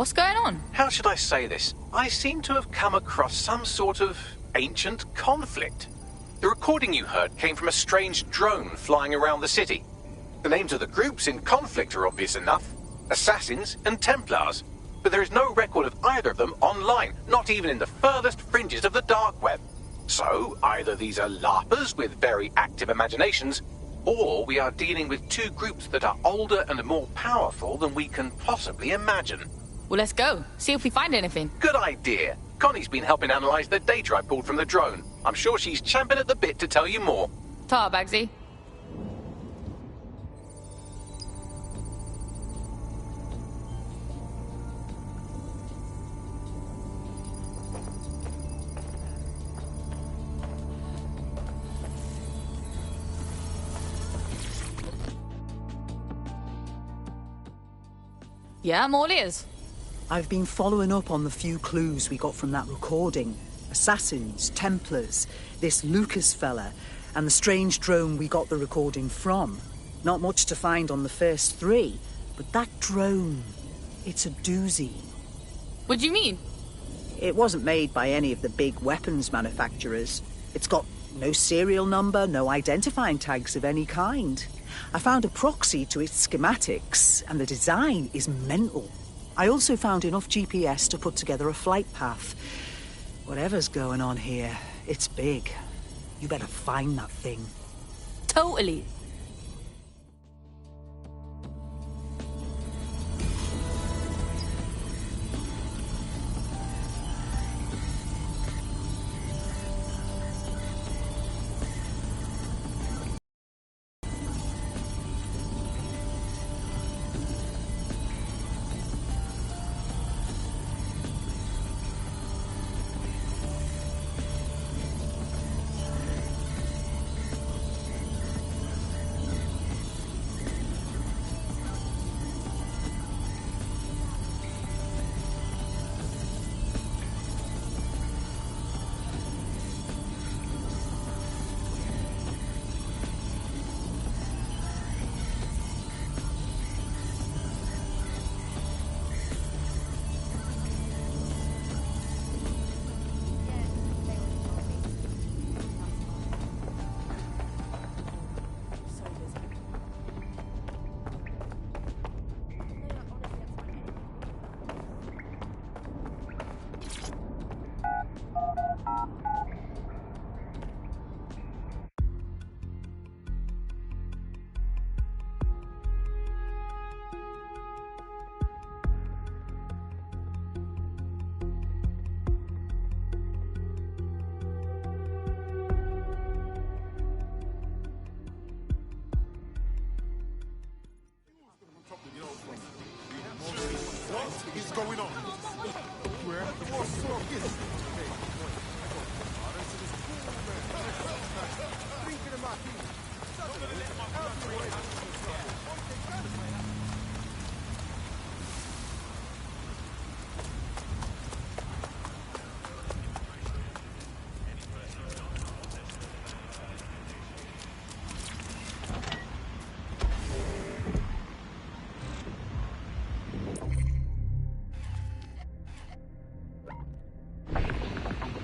What's going on? How should I say this? I seem to have come across some sort of ancient conflict. The recording you heard came from a strange drone flying around the city. The names of the groups in conflict are obvious enough. Assassins and Templars. But there is no record of either of them online, not even in the furthest fringes of the dark web. So, either these are LARPers with very active imaginations, or we are dealing with two groups that are older and more powerful than we can possibly imagine. Well, let's go. See if we find anything. Good idea. Connie's been helping analyze the data I pulled from the drone. I'm sure she's champing at the bit to tell you more. Ta, Bagsy. Yeah, I'm all ears. I've been following up on the few clues we got from that recording. Assassins, Templars, this Lucas fella, and the strange drone we got the recording from. Not much to find on the first three, but that drone, it's a doozy. What do you mean? It wasn't made by any of the big weapons manufacturers. It's got no serial number, no identifying tags of any kind. I found a proxy to its schematics, and the design is mental. I also found enough GPS to put together a flight path. Whatever's going on here, it's big. You better find that thing. Totally. What is going on? Where? What's this?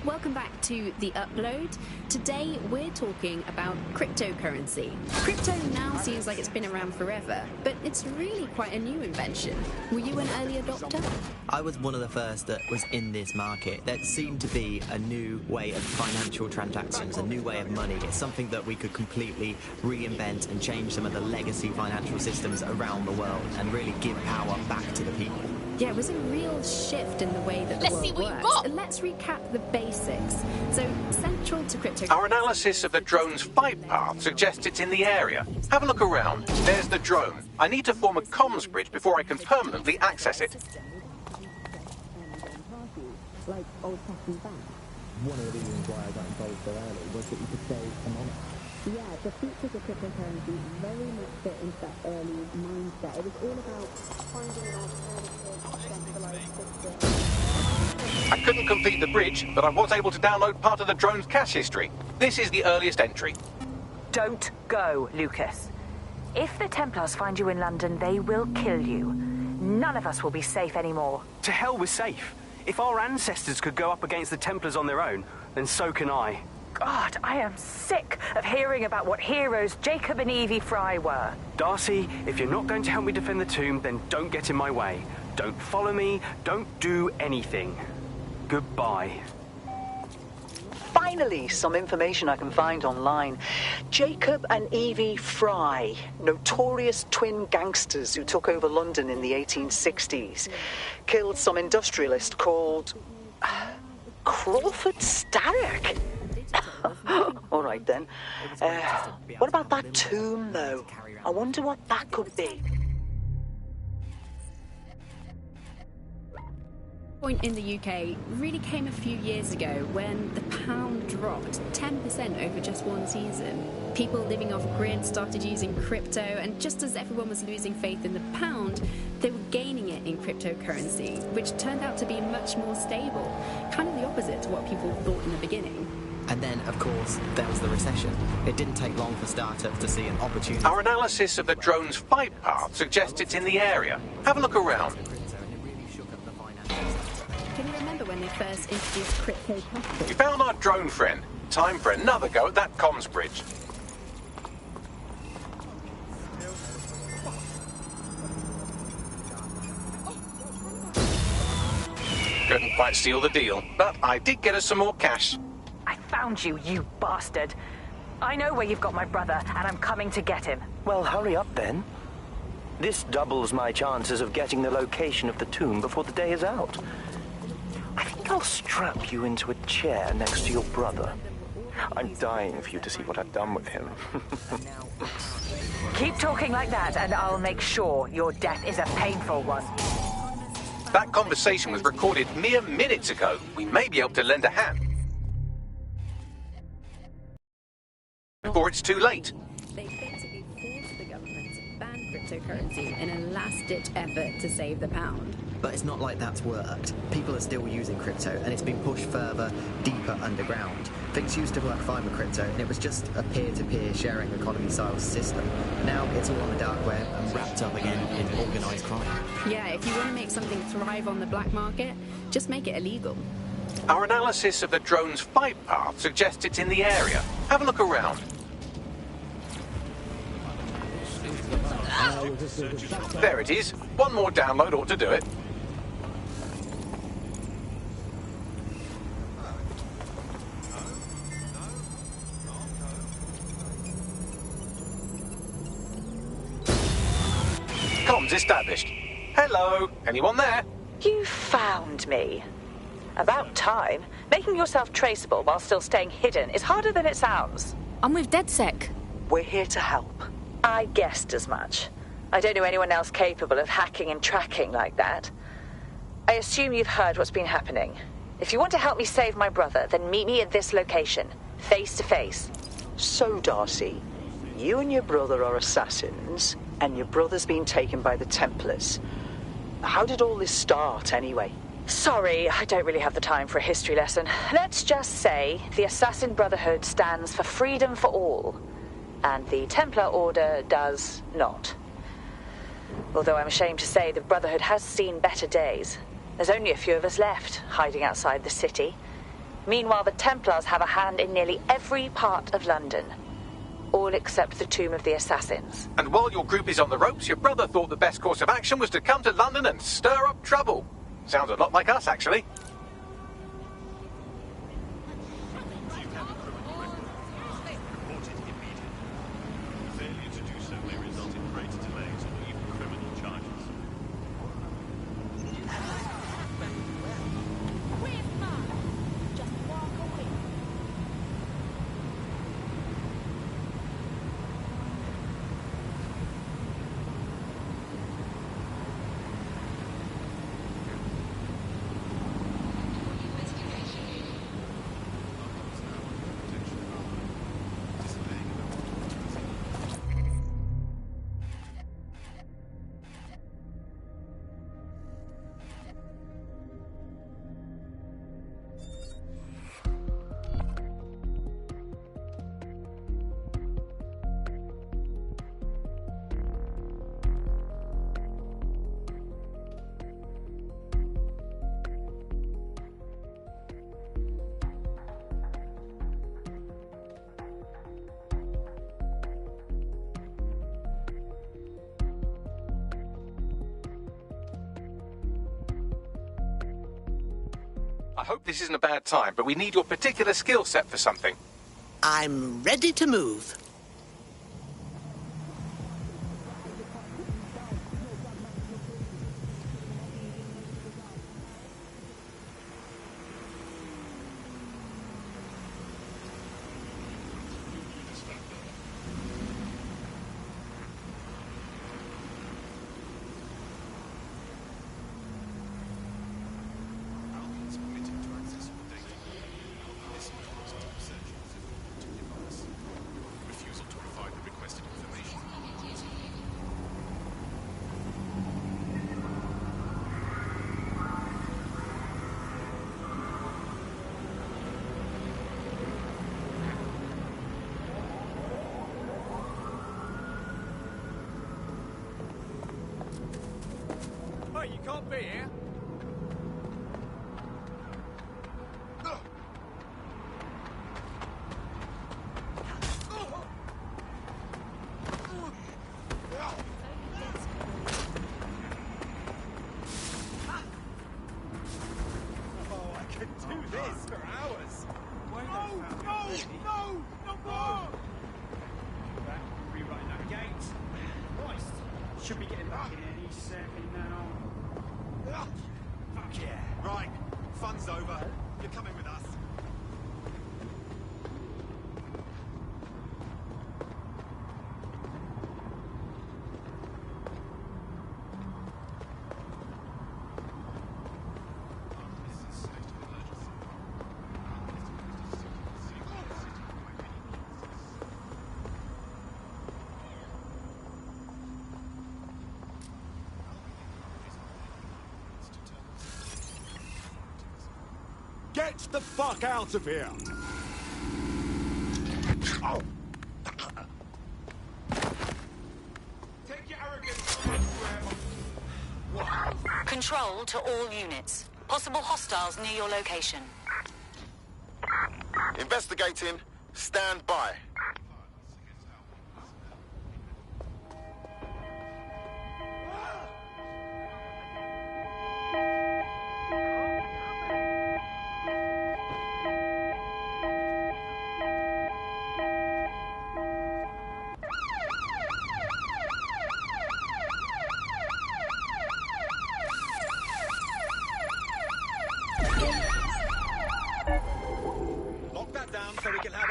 Welcome back to The Upload. Today we're talking about cryptocurrency. Crypto now seems like it's been around forever, but it's really quite a new invention. Were you an early adopter? I was one of the first that was in this market. There seemed to be a new way of financial transactions, a new way of money. It's something that we could completely reinvent and change some of the legacy financial systems around the world and really give power back to the people. Yeah, it was a real shift in the way that the world works. Let's recap the basics. So, central to cryptocurrency... Our analysis of the drone's flight path suggests it's in the area. Have a look around. There's the drone. I need to form a comms bridge before I can permanently access it. Like old-fashioned banks. One of the reasons why I got involved so early was that you could save some on it. Yeah, the features of cryptocurrency very much fit into that early mindset. It was all about finding an alternative, centralized system. I couldn't complete the bridge, but I was able to download part of the drone's cache history. This is the earliest entry. Don't go, Lucas. If the Templars find you in London, they will kill you. none of us will be safe anymore. To hell with safe. If our ancestors could go up against the Templars on their own, then so can I. God, I am sick of hearing about what heroes Jacob and Evie Fry were. Darcy, if you're not going to help me defend the tomb, then don't get in my way. Don't follow me, don't do anything. Goodbye. Finally, some information I can find online. Jacob and Evie Fry, notorious twin gangsters who took over London in the 1860s, killed some industrialist called Crawford Starrick. All right, then. What about that tomb, though? I wonder what that could be. Point in the UK really came a few years ago when the pound dropped 10% over just one season. People living off grid started using crypto, and just as everyone was losing faith in the pound, they were gaining it in cryptocurrency, which turned out to be much more stable, kind of the opposite to what people thought in the beginning. And then, of course, there was the recession. It didn't take long for startups to see an opportunity. Our analysis of the drone's flight path suggests it's in the area. Have a look around. Can you remember when they first introduced crypto capital? We found our drone friend. Time for another go at that comms bridge. Couldn't quite seal the deal, but I did get us some more cash. I found you, you bastard. I know where you've got my brother, and I'm coming to get him. Well, hurry up then. This doubles my chances of getting the location of the tomb before the day is out. I think I'll strap you into a chair next to your brother. I'm dying for you to see what I've done with him. Keep talking like that, and I'll make sure your death is a painful one. That conversation was recorded mere minutes ago. We may be able to lend a hand. Before it's too late. They basically forced the government to ban cryptocurrency in a last-ditch effort to save the pound. But it's not like that's worked. People are still using crypto, and it's been pushed further, deeper underground. Things used to work fine with crypto, and it was just a peer-to-peer sharing economy-style system. Now it's all on the dark web and wrapped up again in organised crime. Yeah, if you want to make something thrive on the black market, just make it illegal. Our analysis of the drone's flight path suggests it's in the area. Have a look around. There it is. One more download ought to do it. Comms established. Hello, anyone there? You found me. About time. Making yourself traceable while still staying hidden is harder than it sounds. I'm with DedSec. We're here to help. I guessed as much. I don't know anyone else capable of hacking and tracking like that. I assume you've heard what's been happening. If you want to help me save my brother, then meet me at this location, face to face. So, Darcy, you and your brother are assassins, and your brother's been taken by the Templars. How did all this start, anyway? Sorry, I don't really have the time for a history lesson. Let's just say the Assassin Brotherhood stands for freedom for all, and the Templar Order does not. Although I'm ashamed to say the Brotherhood has seen better days. There's only a few of us left, hiding outside the city. Meanwhile, the Templars have a hand in nearly every part of London. All except the Tomb of the Assassins. And while your group is on the ropes, your brother thought the best course of action was to come to London and stir up trouble. Sounds a lot like us, actually. Failure to do so may result in greater delays or even criminal charges. I hope this isn't a bad time, but we need your particular skill set for something. I'm ready to move. You can't be here. Oh, I could do this for hours. No more! Rewriting that gate. Christ. Should be getting back in any second now. Fuck yeah. Right, fun's over. You're coming with us. Get the fuck out of here! Oh. Take your arrogance elsewhere. Control to all units. Possible hostiles near your location. Investigating. Stand by.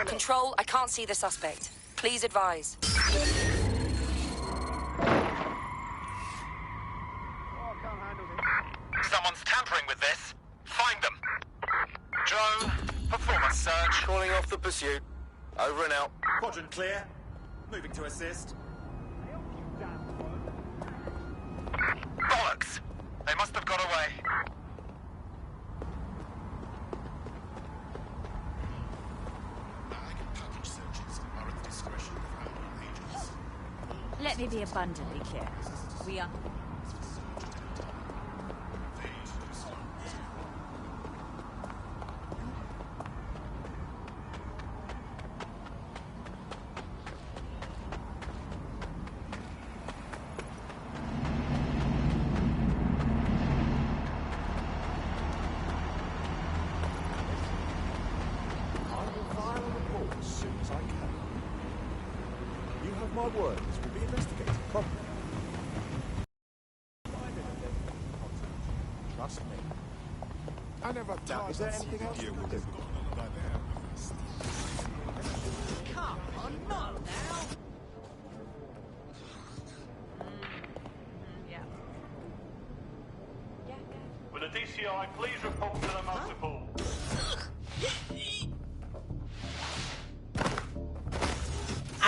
Control, I can't see the suspect. Please advise. Someone's tampering with this. Find them. Drone, perform a search. Calling off the pursuit. Over and out. Quadrant clear. Moving to assist. Bollocks! They must have got away. Let me be abundantly clear. We are... My word, this will be investigated properly. Trust me. I never thought. Is there anything else you can do? Come on, not now! Yeah. Will the DCI please report to the motor pool?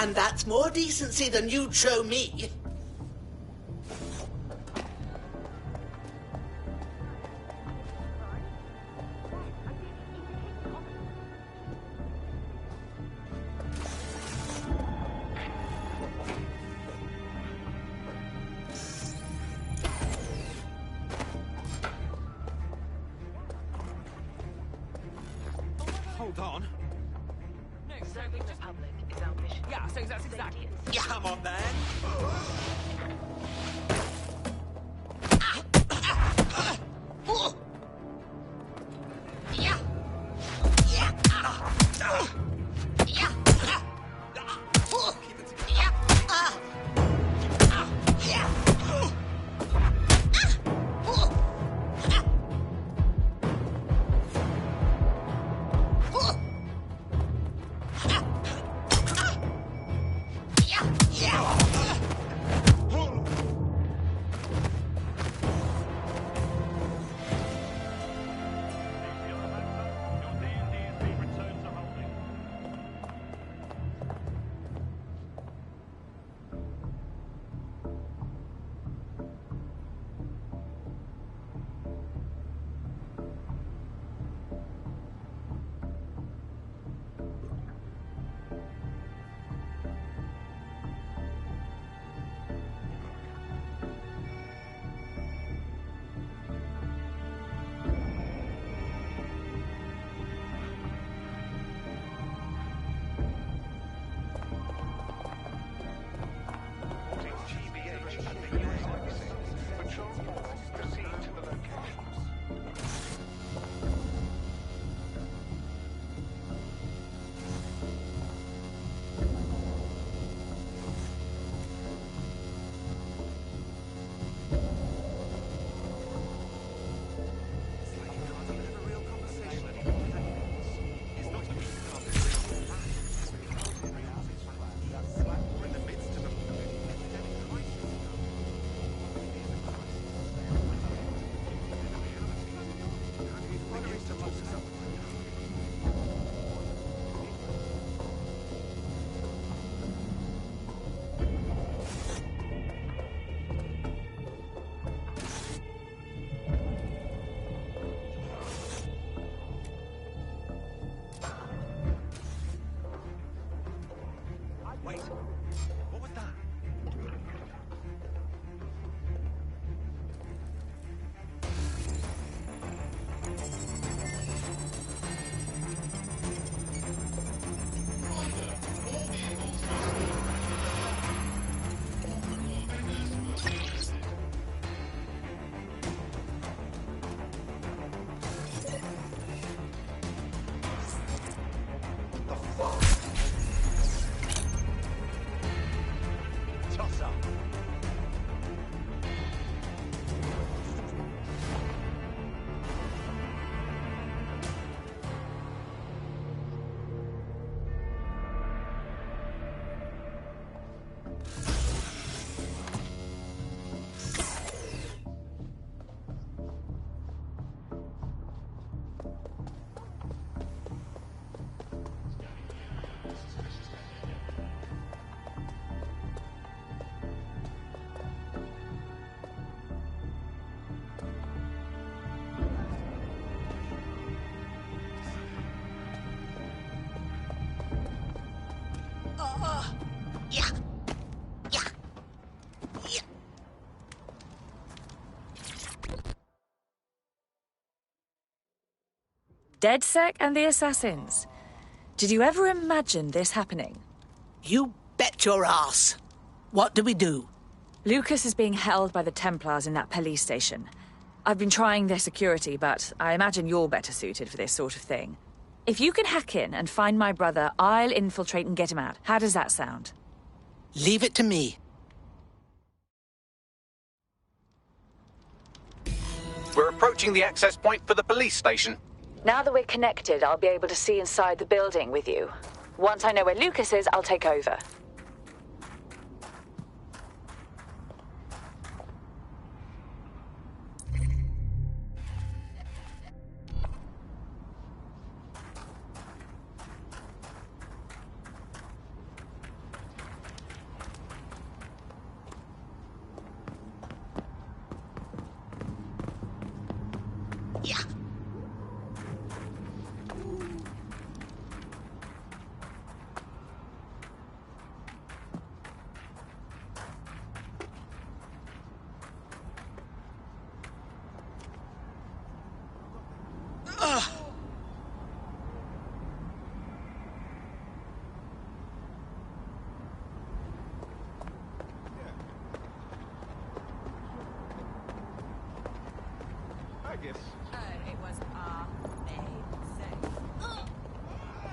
And that's more decency than you'd show me. Hold on. No, serving the public is our mission. Yeah, so that's exactly it. Yeah, come on then. DedSec and the Assassins. Did you ever imagine this happening? You bet your ass. What do we do? Lucas is being held by the Templars in that police station. I've been trying their security, but I imagine you're better suited for this sort of thing. If you can hack in and find my brother, I'll infiltrate and get him out. How does that sound? Leave it to me. We're approaching the access point for the police station. Now that we're connected, I'll be able to see inside the building with you. Once I know where Lucas is, I'll take over. It was amazing.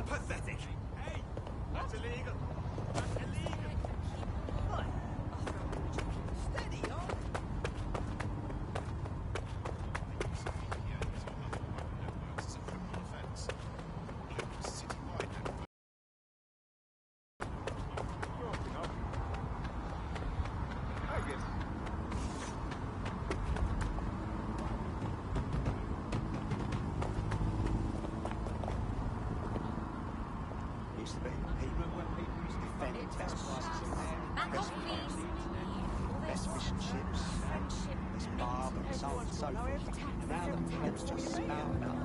Pathetic. Hey, that's illegal. That's illegal. What? Steady on. Best fish and chips, this bar, and so on and so forth. And now the pubs just spouting up.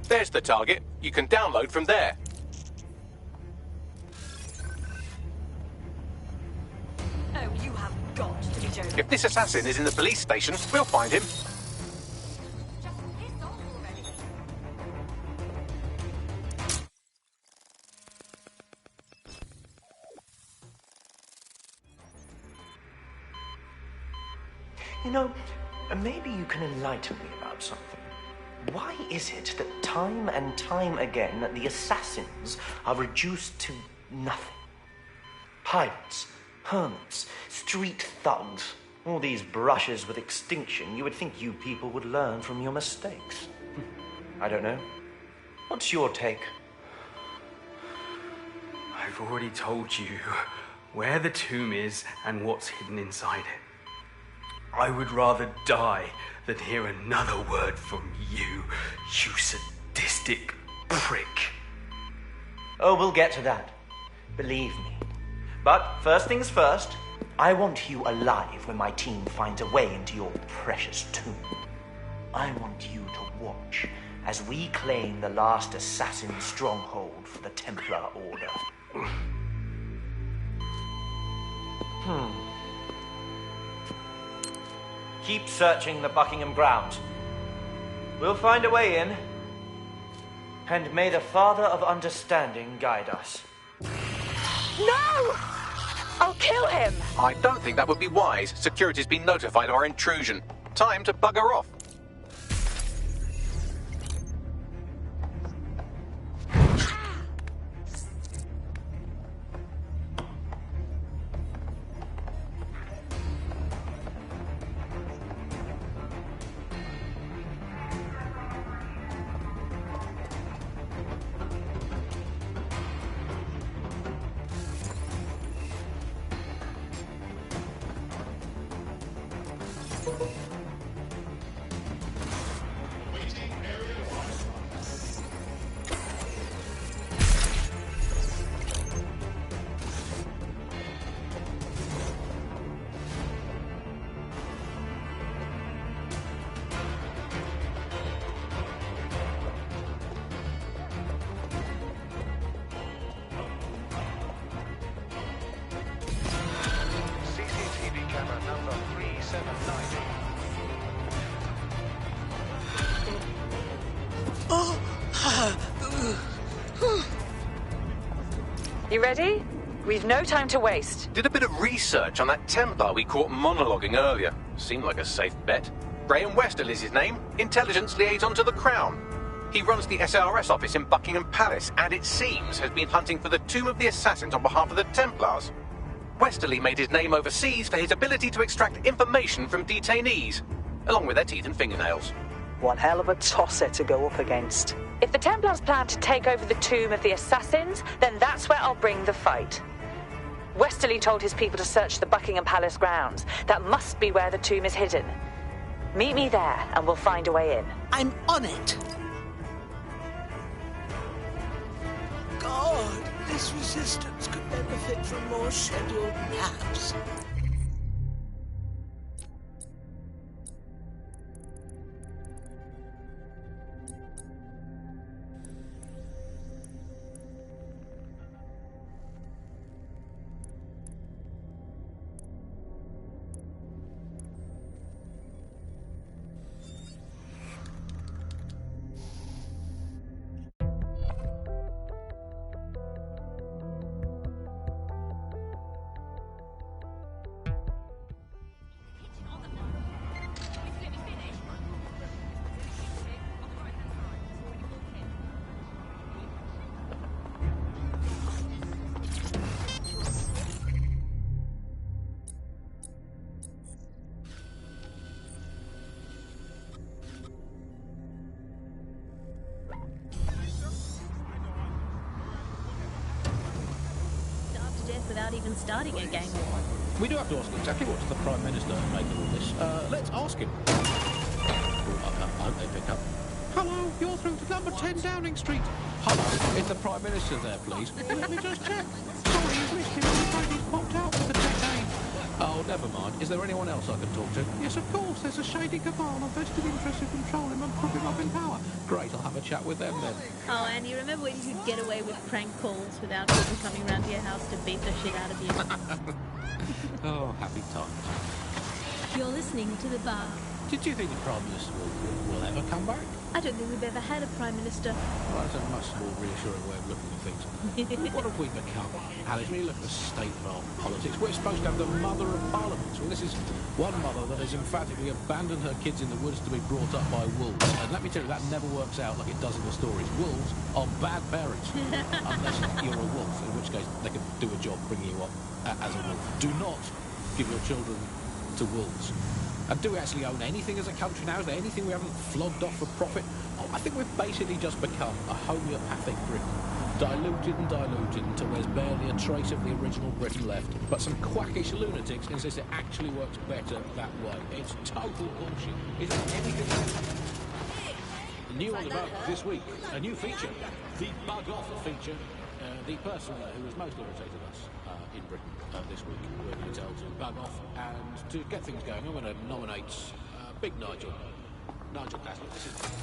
There's the target. You can download from there. Oh, you have got to be joking. If this assassin is in the police station, we'll find him. You know, maybe you can enlighten me about something. Why is it that time and time again the assassins are reduced to nothing? Pirates, hermits, street thugs, all these brushes with extinction. You would think you people would learn from your mistakes. I don't know. What's your take? I've already told you where the tomb is and what's hidden inside it. I would rather die than hear another word from you, you sadistic prick. Oh, we'll get to that. Believe me. But first things first, I want you alive when my team finds a way into your precious tomb. I want you to watch as we claim the last assassin stronghold for the Templar Order. Keep searching the Buckingham grounds. We'll find a way in. And may the Father of Understanding guide us. No! I'll kill him! I don't think that would be wise. Security's been notified of our intrusion. Time to bugger off. You ready? We've no time to waste. Did a bit of research on that Templar we caught monologuing earlier. Seemed like a safe bet. Graham Westerly's his name, intelligence liaison to the Crown. He runs the SARS office in Buckingham Palace, and it seems has been hunting for the Tomb of the Assassins on behalf of the Templars. Westerly made his name overseas for his ability to extract information from detainees, along with their teeth and fingernails. One hell of a tosser to go up against. If the Templars plan to take over the Tomb of the Assassins, then that's where I'll bring the fight. Westerly told his people to search the Buckingham Palace grounds. That must be where the tomb is hidden. Meet me there, and we'll find a way in. I'm on it. God, this resistance could benefit from more scheduled naps. Without even starting a gang war. We do have to ask exactly what does the Prime Minister make of all this. Let's ask him. I hope they pick up. Hello, you're through to number 10 Downing Street. Hello, is the Prime Minister there, please? Let me just check. Sorry, you've missed him. I'm afraid he's popped out for the decade. Oh, never mind. Is there anyone else I can talk to? Yes, of course. There's a shady cabal of vested interest to control him and put him up in power. Great, I'll have a chat with them then. Oh, and you remember when you could get away with prank calls without people coming round to your house to beat the shit out of you? Oh, happy times. You're listening to The Bar. Did you think the Prime Minister will ever come back? I don't think we've ever had a Prime Minister. Well, that's a much more reassuring way of looking at things. What have we become? Alice, when you look at the state of our politics, we're supposed to have the mother of parliaments. Well, this is one mother that has emphatically abandoned her kids in the woods to be brought up by wolves. And let me tell you, that never works out like it does in the stories. Wolves are bad parents, unless you're a wolf, in which case they can do a job bringing you up as a wolf. Do not give your children to wolves. And do we actually own anything as a country now? Is there anything we haven't flogged off for profit? Oh, I think we've basically just become a homeopathic Britain. Diluted and diluted until there's barely a trace of the original Britain left. But some quackish lunatics insist it actually works better that way. It's total bullshit. It's anything. New on the boat this week, a new feature. The Bug Off feature. The person who has most irritated us in Britain this week, we're going to tell to bug off, and to get things going, I'm going to nominate Big Nigel. Nigel Dazzler. This is